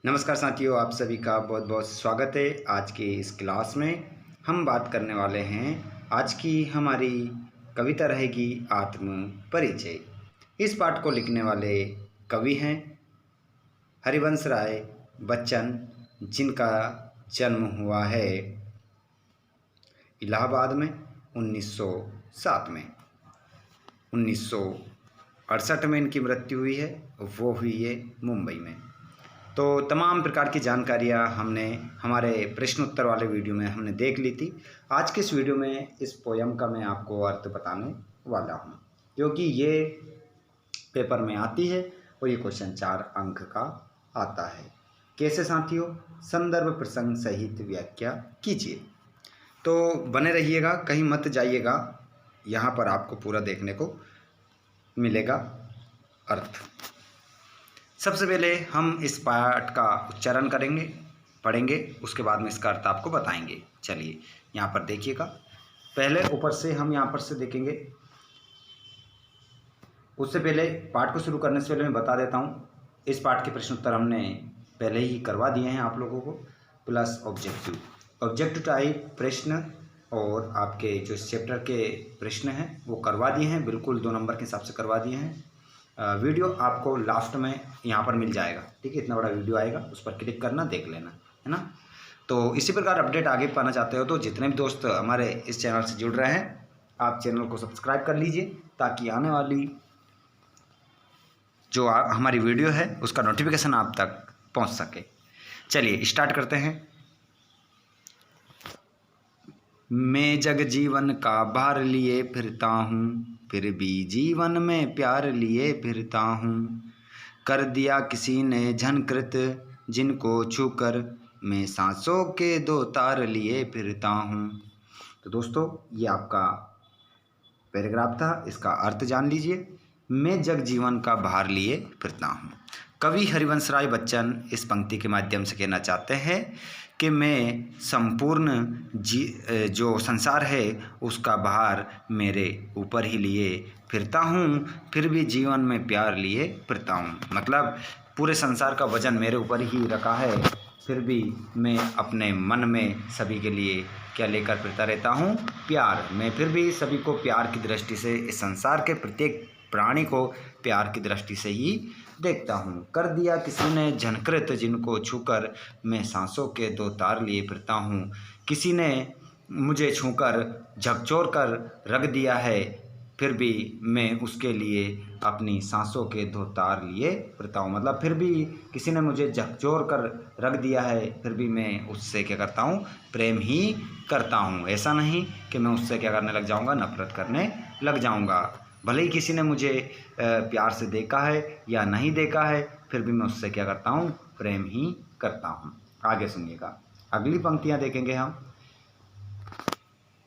नमस्कार साथियों, आप सभी का बहुत बहुत स्वागत है। आज की इस क्लास में हम बात करने वाले हैं। आज की हमारी कविता रहेगी आत्म परिचय। इस पाठ को लिखने वाले कवि हैं हरिवंश राय बच्चन, जिनका जन्म हुआ है इलाहाबाद में 1907 में। 1968 में इनकी मृत्यु हुई है, वो हुई है मुंबई में। तो तमाम प्रकार की जानकारियाँ हमने हमारे प्रश्न उत्तर वाले वीडियो में हमने देख ली थी। आज के इस वीडियो में इस पोयम का मैं आपको अर्थ बताने वाला हूँ, क्योंकि ये पेपर में आती है और ये क्वेश्चन 4 अंक का आता है। कैसे साथियों? संदर्भ प्रसंग सहित व्याख्या कीजिए। तो बने रहिएगा, कहीं मत जाइएगा, यहाँ पर आपको पूरा देखने को मिलेगा अर्थ। सबसे पहले हम इस पाठ का उच्चारण करेंगे, पढ़ेंगे, उसके बाद में इसका अर्थ आपको बताएंगे। चलिए यहाँ पर देखिएगा। पहले ऊपर से हम यहाँ पर से देखेंगे। उससे पहले पाठ को शुरू करने से पहले मैं बता देता हूँ, इस पाठ के प्रश्न उत्तर हमने पहले ही करवा दिए हैं आप लोगों को, प्लस ऑब्जेक्टिव टाइप प्रश्न और आपके जो इस चैप्टर के प्रश्न हैं वो करवा दिए हैं, बिल्कुल 2 नंबर के हिसाब से करवा दिए हैं। वीडियो आपको लास्ट में यहाँ पर मिल जाएगा, ठीक है। इतना बड़ा वीडियो आएगा, उस पर क्लिक करना, देख लेना, है ना। तो इसी प्रकार अपडेट आगे पाना चाहते हो तो जितने भी दोस्त हमारे इस चैनल से जुड़ रहे हैं, आप चैनल को सब्सक्राइब कर लीजिए, ताकि आने वाली जो हमारी वीडियो है उसका नोटिफिकेशन आप तक पहुँच सके। चलिए स्टार्ट करते हैं। मैं जग जीवन का भार लिए फिरता हूँ, फिर भी जीवन में प्यार लिए फिरता हूँ। कर दिया किसी ने झनकृत जिनको छूकर, मैं सांसों के 2 तार लिए फिरता हूँ। तो दोस्तों ये आपका पैराग्राफ था, इसका अर्थ जान लीजिए। मैं जग जीवन का भार लिए फिरता हूँ। कवि हरिवंश राय बच्चन इस पंक्ति के माध्यम से कहना चाहते हैं कि मैं संपूर्ण जो संसार है उसका भार मेरे ऊपर ही लिए फिरता हूँ, फिर भी जीवन में प्यार लिए फिरता हूँ। मतलब पूरे संसार का वजन मेरे ऊपर ही रखा है, फिर भी मैं अपने मन में सभी के लिए क्या लेकर फिरता रहता हूँ? प्यार। मैं फिर भी सभी को प्यार की दृष्टि से, इस संसार के प्रत्येक प्राणी को प्यार की दृष्टि से ही देखता हूँ। कर दिया किसी ने झनकृत जिनको छूकर, मैं सांसों के 2 तार लिए फिरता हूँ। किसी ने मुझे छूकर झकझोर कर रख दिया है, फिर भी मैं उसके लिए अपनी सांसों के 2 तार लिए फिरता हूँ। मतलब फिर भी किसी ने मुझे झकझोर कर रख दिया है, फिर भी मैं उससे क्या करता हूँ? प्रेम ही करता हूँ। ऐसा नहीं कि मैं उससे क्या करने लग जाऊँगा? नफरत करने लग जाऊँगा। भले ही किसी ने मुझे प्यार से देखा है या नहीं देखा है, फिर भी मैं उससे क्या करता हूँ? प्रेम ही करता हूँ। आगे सुनिएगा, अगली पंक्तियाँ देखेंगे हम।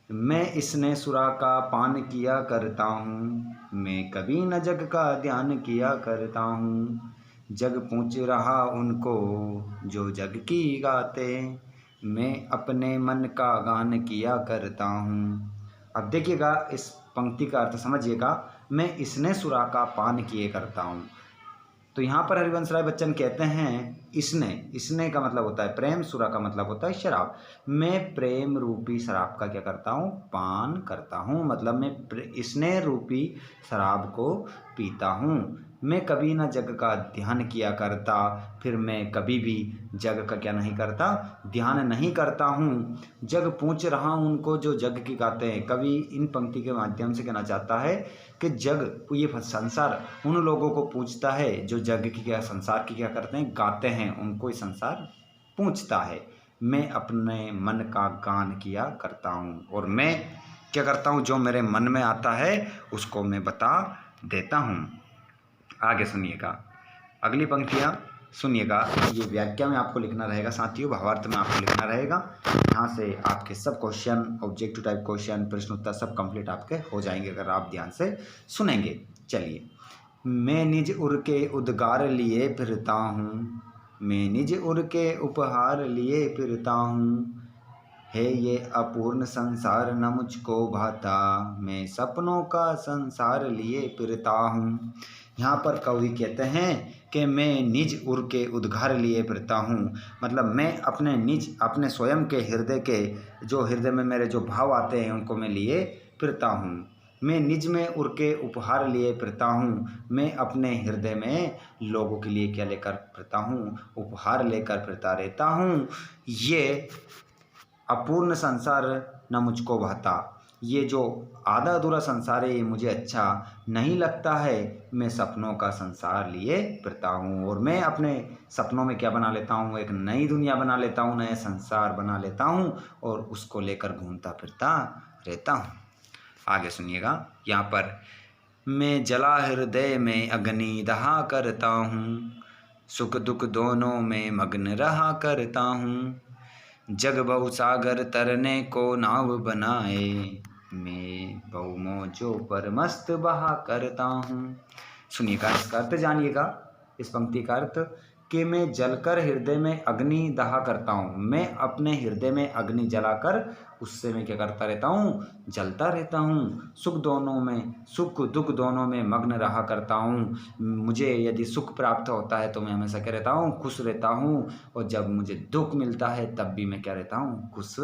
मैं इसने सुरा का पान किया करता हूँ, मैं कभी न जग का ध्यान किया करता हूँ। जग पूछ रहा उनको जो जग की गाते, मैं अपने मन का गान किया करता हूँ। अब देखिएगा, इस पंक्ति का अर्थ समझिएगा। मैं इसने सुरा का पान किए करता हूँ, तो यहाँ पर हरिवंश राय बच्चन कहते हैं इसने का मतलब होता है प्रेम, सुरा का मतलब होता है शराब। मैं प्रेम रूपी शराब का क्या करता हूँ? पान करता हूँ। मतलब मैं इसने रूपी शराब को पीता हूँ। मैं कभी ना जग का ध्यान किया करता, फिर मैं कभी भी जग का क्या नहीं करता? ध्यान नहीं करता हूँ। जग पूछ रहा हूँ उनको जो जग की गाते हैं। कवि इन पंक्ति के माध्यम से कहना चाहता है कि जग, ये संसार उन लोगों को पूछता है जो जग की क्या, संसार की क्या करते हैं? गाते हैं। उनको ये संसार पूछता है। मैं अपने मन का गान किया करता हूँ, और मैं क्या करता हूँ? जो मेरे मन में आता है उसको मैं बता देता हूँ। आगे सुनिएगा, अगली पंक्तियाँ सुनिएगा। ये व्याख्या में आपको लिखना रहेगा साथियों, भावार्थ में आपको लिखना रहेगा। यहाँ से आपके सब क्वेश्चन, ऑब्जेक्टिव टाइप क्वेश्चन, प्रश्न उत्तर सब कंप्लीट आपके हो जाएंगे अगर आप ध्यान से सुनेंगे। चलिए। मैं निज उर के उद्गार लिए फिरता हूँ, मैं निज उर के उपहार लिए फिरता हूँ। है ये अपूर्ण संसार न मुझको भाता, मैं सपनों का संसार लिए फिरता हूँ। यहाँ पर कवि कहते हैं कि मैं निज उर के उद्गार लिए फिरता हूँ, मतलब मैं अपने निज अपने स्वयं के हृदय के जो हृदय में मेरे जो भाव आते हैं उनको मैं लिए फिरता हूँ। मैं निज में उर के उपहार लिए फिरता हूँ, मैं अपने हृदय में लोगों के लिए क्या लेकर फिरता हूँ, उपहार लेकर फिरता रहता हूँ। ये अपूर्ण संसार न मुझको भाता, ये जो आधा अधूरा संसार है ये मुझे अच्छा नहीं लगता है। मैं सपनों का संसार लिए फिरता हूँ और मैं अपने सपनों में क्या बना लेता हूँ, एक नई दुनिया बना लेता हूँ, नया संसार बना लेता हूँ और उसको लेकर घूमता फिरता रहता हूँ। आगे सुनिएगा यहाँ पर, मैं जला हृदय में अग्नि दहा करता हूँ, सुख दुख दोनों में मग्न रहा करता हूँ। जग बहु सागर तरने को नाव बनाए, मैं बहु मौजों पर मस्त बहा करता हूँ। सुनिएगा, इसका अर्थ जानिएगा, इस पंक्ति का अर्थ कि मैं जलकर हृदय में अग्नि दहा करता हूँ, मैं अपने हृदय में अग्नि जलाकर उससे मैं क्या करता रहता हूँ, जलता रहता हूँ। सुख दुख दोनों में मग्न रहा करता हूँ। मुझे यदि सुख प्राप्त होता है तो मैं हमेशा क्या रहता हूँ, खुश रहता हूँ, और जब मुझे दुख मिलता है तब भी मैं क्या रहता हूँ, खुश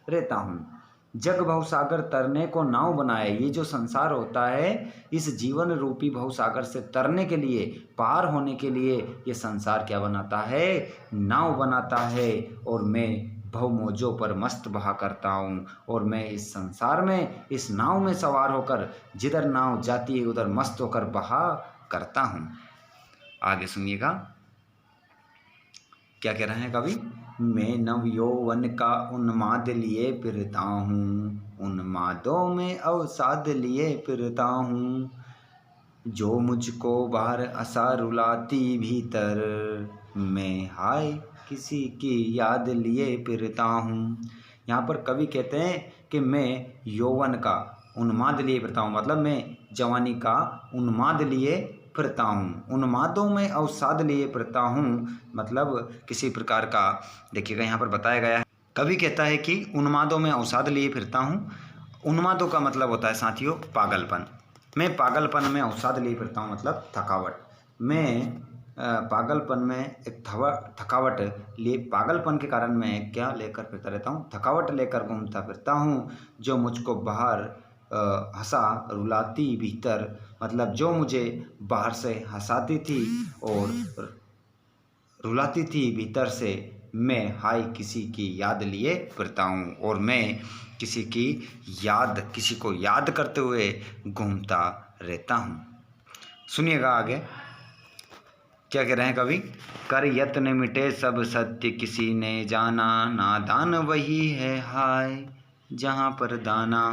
रहता हूँ। जग भवसागर तरने को नाव बनाए, ये जो संसार होता है इस जीवन रूपी भवसागर से तरने के लिए, पार होने के लिए ये संसार क्या बनाता है, नाव बनाता है। और मैं भव मौजों पर मस्त बहा करता हूँ, और मैं इस संसार में इस नाव में सवार होकर जिधर नाव जाती है उधर मस्त होकर बहा करता हूँ। आगे सुनिएगा क्या कह रहे हैं कवि, मैं नव यौवन का उन्माद लिए फिरता हूँ, उन्मादों में अवसाद लिए फिरता हूँ। जो मुझको बाहर आशा रुलाती भीतर, मैं हाय किसी की याद लिए फिरता हूँ। यहाँ पर कवि कहते हैं कि मैं यौवन का उन्माद लिए फिरता हूँ, मतलब मैं जवानी का उन्माद लिए फिरता हूँ। उन्मादों में अवसाद लिए फिरता हूँ, मतलब किसी प्रकार का, देखिएगा यहाँ पर बताया गया है, कवि कहता है कि उन्मादों में अवसाद लिए फिरता हूँ। उन्मादों का मतलब होता है साथियों पागलपन। मैं पागलपन में अवसाद लिए फिरता हूँ, मतलब थकावट। मैं पागलपन में एक थकावट लिए, पागलपन के कारण मैं क्या लेकर फिरता रहता हूँ, थकावट लेकर घूमता फिरता हूँ। जो मुझको बाहर हंसा रुलाती भीतर, मतलब जो मुझे बाहर से हंसाती थी और रुलाती थी भीतर से, मैं हाय किसी की याद लिए फिरता हूँ, और मैं किसी को याद करते हुए घूमता रहता हूँ। सुनिएगा आगे क्या कह रहे हैं कवि, कर यत्न मिटे सब सत्य किसी ने जाना, नादान वही है हाय जहाँ पर दाना।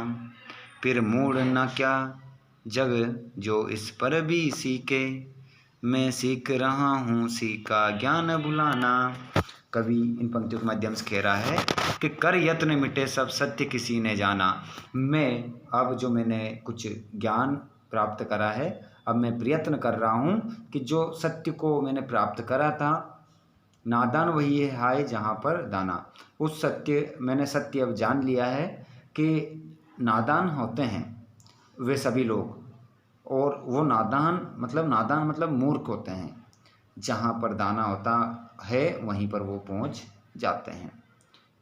फिर मूड न क्या जग जो इस पर भी सीखे, मैं सीख रहा हूँ सीखा ज्ञान भुलाना। कवि इन पंक्तियों के माध्यम से कह रहा है कि कर यत्न मिटे सब सत्य किसी ने जाना। मैं अब जो मैंने कुछ ज्ञान प्राप्त करा है, अब मैं प्रयत्न कर रहा हूँ कि जो सत्य को मैंने प्राप्त करा था, नादान वही है हाय जहाँ पर दाना, उस मैंने सत्य अब जान लिया है कि नादान होते हैं वे सभी लोग, और वो नादान मतलब मूर्ख होते हैं। जहाँ पर दाना होता है वहीं पर वो पहुँच जाते हैं।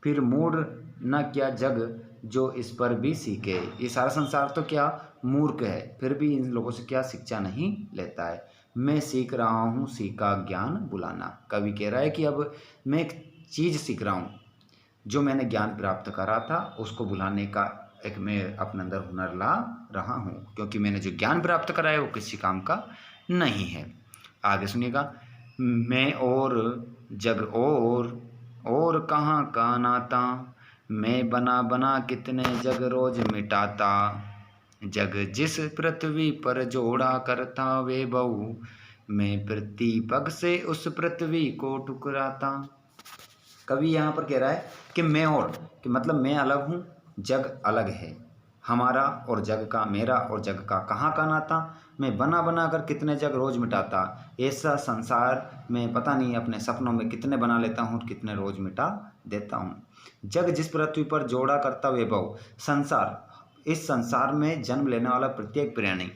फिर मूढ़ न क्या जग जो इस पर भी सीखे, ये सारा संसार तो क्या मूर्ख है, फिर भी इन लोगों से क्या शिक्षा नहीं लेता है। मैं सीख रहा हूँ सीखा ज्ञान बुलाना। कवि कह रहा है कि अब मैं एक चीज़ सीख रहा हूँ, जो मैंने ज्ञान प्राप्त करा था उसको बुलाने का एक मैं अपने अंदर हुनर ला रहा हूँ, क्योंकि मैंने जो ज्ञान प्राप्त करा है वो किसी काम का नहीं है। आगे सुनिएगा, मैं और जग और कहाँ का नाता, मैं बना बना कितने जग रोज मिटाता। जग जिस पृथ्वी पर जोड़ा करता वे बहु, मैं प्रतिपग से उस पृथ्वी को टुकराता। कवि यहाँ पर कह रहा है कि मैं और, कि मतलब मैं अलग हूँ, जग अलग है, हमारा और जग का, मेरा और जग का कहाँ का नाता। मैं बना बना कर कितने जग रोज मिटाता, ऐसा संसार मैं पता नहीं अपने सपनों में कितने बना लेता हूँ और कितने रोज मिटा देता हूँ। जग जिस पृथ्वी पर जोड़ा करता वैभव, संसार, इस संसार में जन्म लेने वाला प्रत्येक प्राणी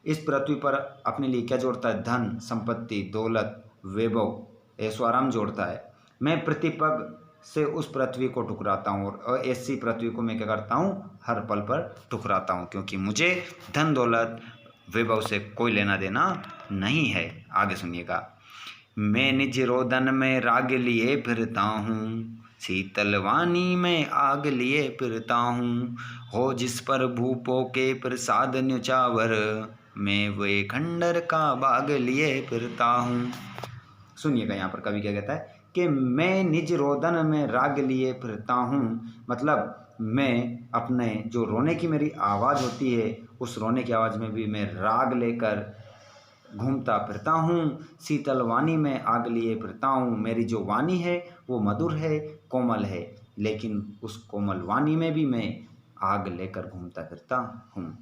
इस पृथ्वी पर अपने लिए क्या जोड़ता है? धन, संपत्ति, दौलत, वैभव, ऐशो आराम जोड़ता है। मैं प्रतिपग से उस पृथ्वी को ठुकराता हूँ और ऐसी पृथ्वी को मैं क्या करता हूँ? हर पल पर ठुकराता हूँ, क्योंकि मुझे धन, दौलत, वैभव से कोई लेना देना नहीं है। आगे सुनिएगा। मैं निज रोदन में राग लिए फिरता हूँ, शीतल वाणी में आग लिए फिरता हूँ। हो जिस पर भूपों के प्रसाद न्योछावर, मैं वे खंडर का बाग लिए फिरता हूँ। सुनिएगा, यहाँ पर कवि क्या कहता है कि मैं निज रोदन में राग लिए फिरता हूँ, मतलब मैं अपने जो रोने की मेरी आवाज़ होती है, उस रोने की आवाज़ में भी मैं राग लेकर घूमता फिरता हूँ। शीतल वाणी में आग लिए फिरता हूँ, मेरी जो वाणी है वो मधुर है, कोमल है, लेकिन उस कोमल वाणी में भी मैं आग लेकर घूमता फिरता हूँ।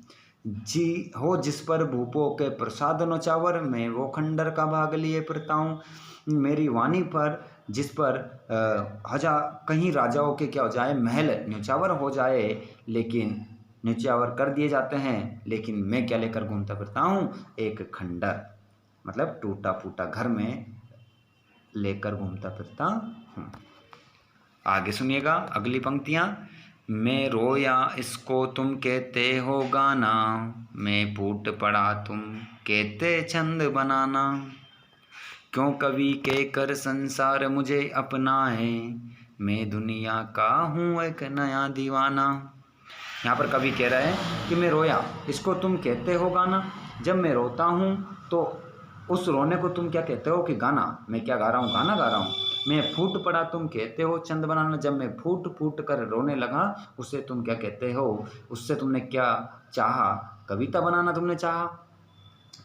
जी हो जिस पर भूपों के प्रसाद नौचावर, मैं वो खंडर का भाग लिए फिरता हूँ। मेरी वाणी पर जिस पर कहीं राजाओं के क्या हो जाए, महल न्यौछावर हो जाए, लेकिन न्यौछावर कर दिए जाते हैं, लेकिन मैं क्या लेकर घूमता फिरता हूँ? एक खंडर, मतलब टूटा फूटा घर में लेकर घूमता फिरता हूँ। आगे सुनिएगा अगली पंक्तियाँ। मैं रोया इसको तुम कहते हो गाना, मैं फूट पड़ा तुम कहते छंद बनाना। क्यों कवि के कर संसार मुझे अपनाए, मैं दुनिया का हूँ एक नया दीवाना। यहाँ पर कवि कह रहा है कि मैं रोया इसको तुम कहते हो गाना, जब मैं रोता हूँ तो उस रोने को तुम क्या कहते हो कि गाना। मैं क्या गा रहा हूँ? गाना गा रहा हूँ। मैं फूट पड़ा तुम कहते हो छंद बनाना, जब मैं फूट फूट कर रोने लगा उसे तुम क्या कहते हो? उससे तुमने क्या चाहा? कविता बनाना तुमने चाहा।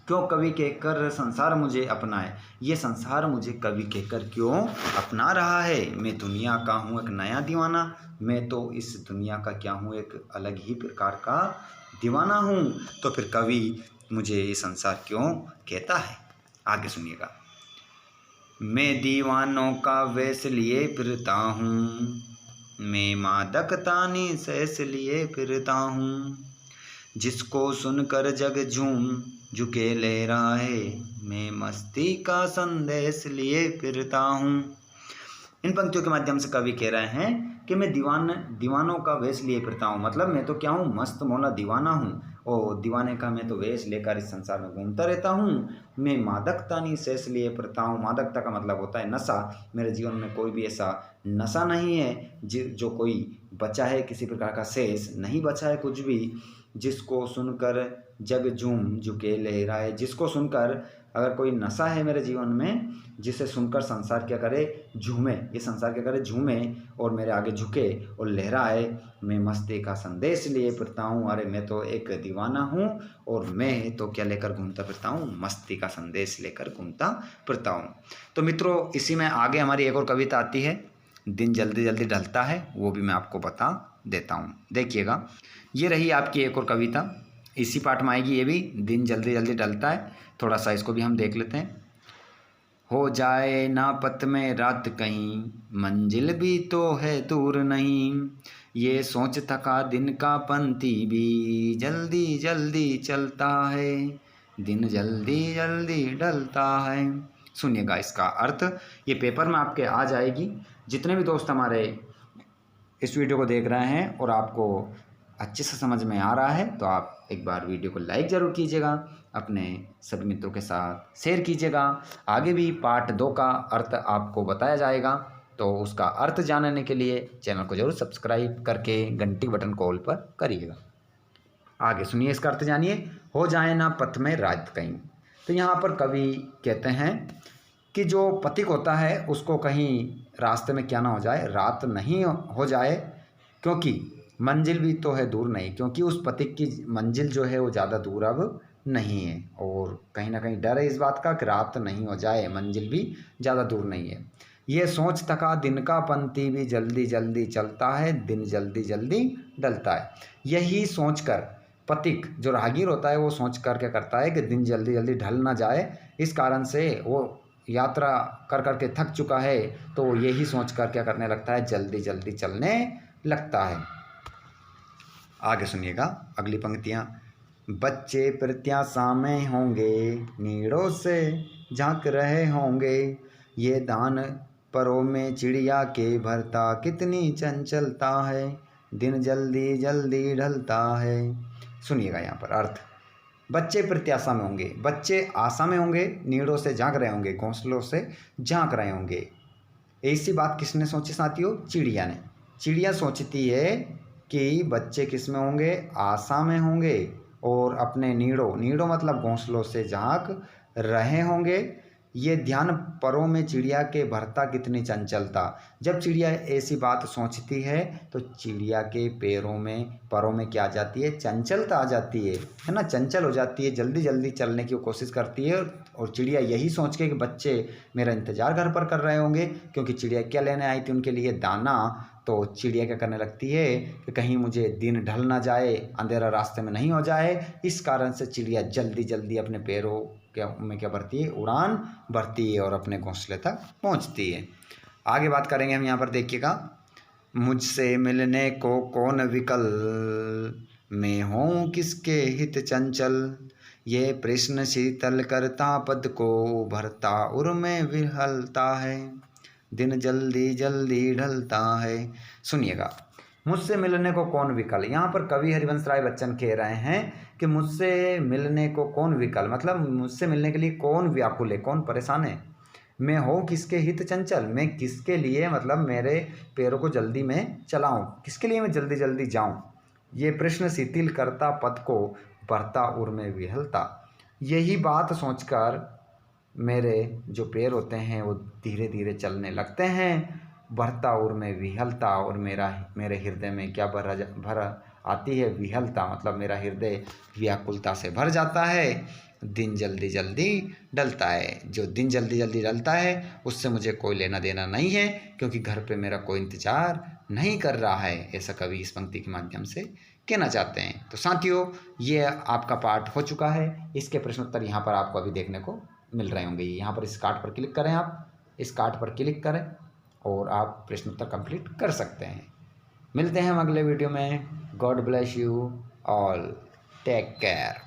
क्यों कवि कहकर संसार मुझे अपनाए, ये संसार मुझे कवि कहकर क्यों अपना रहा है? मैं दुनिया का हूँ एक नया दीवाना, मैं तो इस दुनिया का क्या हूँ? एक अलग ही प्रकार का दीवाना हूँ। तो फिर कवि मुझे ये संसार क्यों कहता है? आगे सुनिएगा। मैं दीवानों का वेश लिए फिरता हूँ, मैं मादक तानी सैस लिए फिरता हूँ। जिसको सुनकर जग झूम झुके ले रहा है, मैं मस्ती का संदेश लिए फिरता हूँ। इन पंक्तियों के माध्यम से कवि कह रहे हैं कि मैं दीवानों का वेश लिए फिरता हूँ, मतलब मैं तो क्या हूँ? मस्त मौला दीवाना हूँ, और दीवाने का मैं तो वेश लेकर इस संसार में घूमता रहता हूँ। मैं मादकता नहीं शेष लिए फिरता हूँ। मादकता का मतलब होता है नशा। मेरे जीवन में कोई भी ऐसा नशा नहीं है जो कोई बचा है, किसी प्रकार का शेष नहीं बचा है कुछ भी। जिसको सुनकर जग झूम झुके लहराए, जिसको सुनकर अगर कोई नशा है मेरे जीवन में, जिसे सुनकर संसार क्या करे? झूमे। ये संसार क्या करे? झूमे और मेरे आगे झुके और लहराए। मैं मस्ती का संदेश लिए फिरता हूँ। अरे मैं तो एक दीवाना हूँ और मैं तो क्या लेकर घूमता फिरता हूँ? मस्ती का संदेश लेकर घूमता फिरता हूँ। तो मित्रों, इसी में आगे हमारी एक और कविता आती है, दिन जल्दी जल्दी ढलता है, वो भी मैं आपको बता देता हूँ। देखिएगा, ये रही आपकी एक और कविता, इसी पाठ में आएगी ये भी, दिन जल्दी जल्दी ढलता है। थोड़ा सा इसको भी हम देख लेते हैं। हो जाए ना पथ में रात कहीं, मंजिल भी तो है दूर नहीं। ये सोच थका दिन का पंथी भी, जल्दी जल्दी चलता है, दिन जल्दी जल्दी ढलता है। सुनिएगा इसका अर्थ, ये पेपर में आपके आ जाएगी। जितने भी दोस्त हमारे इस वीडियो को देख रहे हैं और आपको अच्छे से समझ में आ रहा है, तो आप एक बार वीडियो को लाइक ज़रूर कीजिएगा, अपने सभी मित्रों के साथ शेयर कीजिएगा। आगे भी पार्ट 2 का अर्थ आपको बताया जाएगा, तो उसका अर्थ जानने के लिए चैनल को जरूर सब्सक्राइब करके घंटी बटन को ऑल पर करिएगा। आगे सुनिए, इसका अर्थ जानिए। हो जाए ना पथ में रात कहीं, तो यहाँ पर कवि कहते हैं कि जो पथिक होता है उसको कहीं रास्ते में क्या ना हो जाए, रात नहीं हो जाए, क्योंकि मंजिल भी तो है दूर नहीं, क्योंकि उस पथिक की मंजिल जो है वो ज़्यादा दूर अब नहीं है। और कहीं ना कहीं डर है इस बात का कि रात नहीं हो जाए, मंजिल भी ज़्यादा दूर नहीं है। ये सोच थका दिन का पंथी भी, जल्दी जल्दी चलता है, दिन जल्दी जल्दी ढलता है। यही सोचकर पथिक जो राहगीर होता है वो सोच कर क्या करता है कि दिन जल्दी जल्दी ढल ना जाए, इस कारण से वो यात्रा कर कर के थक चुका है, तो यही सोच कर क्या करने लगता है? जल्दी जल्दी चलने लगता है। आगे सुनिएगा अगली पंक्तियाँ। बच्चे प्रत्याशा में होंगे, नीड़ों से झांक रहे होंगे। ये दान परों में चिड़िया के भरता, कितनी चंचलता है, दिन जल्दी जल्दी ढलता है। सुनिएगा यहाँ पर अर्थ। बच्चे प्रत्याशा में होंगे, बच्चे आशा में होंगे, नीड़ों से झांक रहे होंगे, घोंसलों से झांक रहे होंगे। ऐसी बात किसने सोची साथियों? चिड़िया ने। चिड़िया सोचती है कि बच्चे किस में होंगे? आशा में होंगे और अपने नीड़ों मतलब घोंसलों से झांक रहे होंगे। ये ध्यान परों में चिड़िया के भरता, कितनी चंचलता। जब चिड़िया ऐसी बात सोचती है तो चिड़िया के परों में क्या आ जाती है? चंचलता आ जाती है ना, चंचल हो जाती है, जल्दी जल्दी चलने की कोशिश करती है। और चिड़िया यही सोच के कि बच्चे मेरा इंतज़ार घर पर कर रहे होंगे, क्योंकि चिड़िया क्या लेने आई थी उनके लिए? दाना। तो चिड़िया क्या करने लगती है कि कहीं मुझे दिन ढल ना जाए, अंधेरा रास्ते में नहीं हो जाए, इस कारण से चिड़िया जल्दी जल्दी अपने पैरों में क्या भरती है? उड़ान भरती है और अपने घोंसले तक पहुंचती है। आगे बात करेंगे हम यहाँ पर, देखिएगा। मुझसे मिलने को कौन विकल, मैं हूँ किसके हित चंचल। ये प्रश्न शीतल करता पद को, भरता उर में विहलता है, दिन जल्दी जल्दी ढलता है। सुनिएगा, मुझसे मिलने को कौन विकल। यहाँ पर कवि हरिवंश राय बच्चन कह रहे हैं कि मुझसे मिलने को कौन विकल, मतलब मुझसे मिलने के लिए कौन व्याकुल है, कौन परेशान है। मैं हो किसके हित चंचल, मैं किसके लिए, मतलब मेरे पैरों को जल्दी में चलाऊं, किसके लिए मैं जल्दी जल्दी जाऊं। ये प्रश्न शिथिल करता पद को, भरता उर में विहलता। यही बात सोचकर मेरे जो पैर होते हैं वो धीरे धीरे चलने लगते हैं, भरता उर में विहलता। और मेरे हृदय में क्या भर आती है? विहलता, मतलब मेरा हृदय व्याकुलता से भर जाता है। दिन जल्दी जल्दी ढलता है। जो दिन जल्दी जल्दी ढलता है उससे मुझे कोई लेना देना नहीं है, क्योंकि घर पे मेरा कोई इंतजार नहीं कर रहा है। ऐसा कवि इस पंक्ति के माध्यम से कहना चाहते हैं। तो साथियों, ये आपका पाठ हो चुका है। इसके प्रश्नोत्तर यहाँ पर आपको अभी देखने को मिल रहे होंगे। यहाँ पर इस कार्ड पर क्लिक करें, आप इस कार्ड पर क्लिक करें और आप प्रश्नोत्तर कंप्लीट कर सकते हैं। मिलते हैं हम अगले वीडियो में। God bless you all, take care.